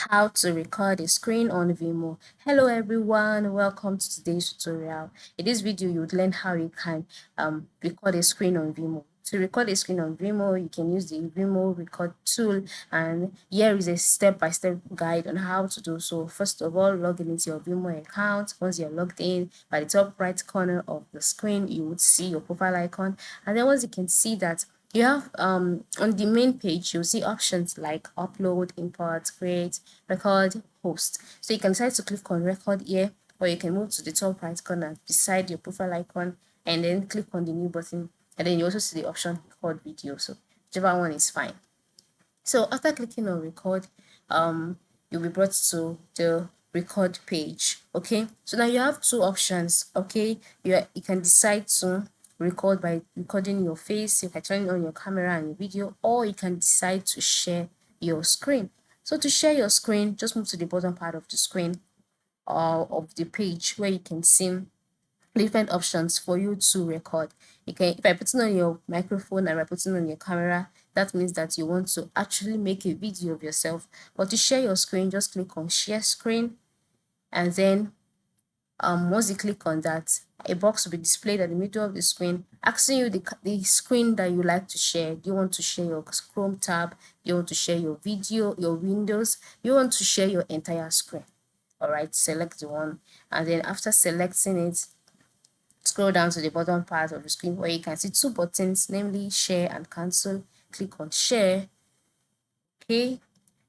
How to record a screen on Vimeo. Hello everyone, welcome to today's tutorial. In this video you would learn how you can record a screen on Vimeo. To record a screen on Vimeo, you can use the Vimeo record tool, and here is a step-by-step guide on how to do so. First of all, log in into your Vimeo account. Once you're logged in, by the top right corner of the screen you would see your profile icon, and then once you can see that you have on the main page, you'll see options like upload, import, create, record, host. So you can decide to click on record here, or you can move to the top right corner beside your profile icon and then click on the new button, and then you also see the option record video. So whichever one is fine. So after clicking on record, you'll be brought to the record page. Okay, so now you have two options. Okay, you can decide to record by recording your face, you can turn on your camera and your video, or you can decide to share your screen. So to share your screen, just move to the bottom part of the screen of the page where you can see different options for you to record. You can, if I put it on your microphone and I put it on your camera, that means that you want to actually make a video of yourself. But to share your screen, just click on share screen, and then once you click on that, a box will be displayed at the middle of the screen asking you the screen that you like to share. Do you want to share your Chrome tab? Do you want to share your video, your windows? Do you want to share your entire screen? All right, select the one, and then after selecting it, scroll down to the bottom part of the screen where you can see two buttons, namely share and cancel. Click on share, okay,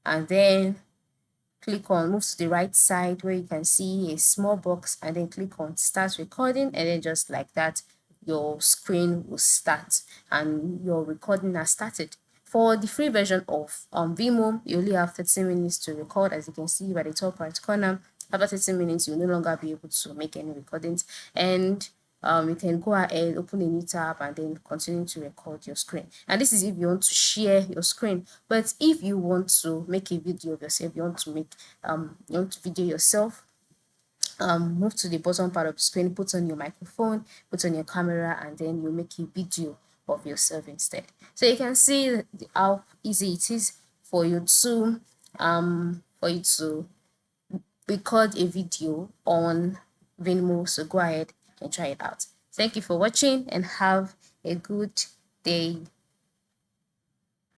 and then click on move to the right side where you can see a small box, and then click on start recording, and then just like that your screen will start and your recording has started. For the free version of Vimeo, you only have 30 minutes to record, as you can see by the top right corner. After 30 minutes, you'll no longer be able to make any recordings, and you can go ahead, open a new tab, and then continue to record your screen. And this is if you want to share your screen. But if you want to make a video of yourself, you want to make you want to video yourself, move to the bottom part of the screen, put on your microphone, put on your camera, and then you make a video of yourself instead. So you can see how easy it is for you to record a video on Vimeo. So go ahead and try it out. Thank you for watching and have a good day.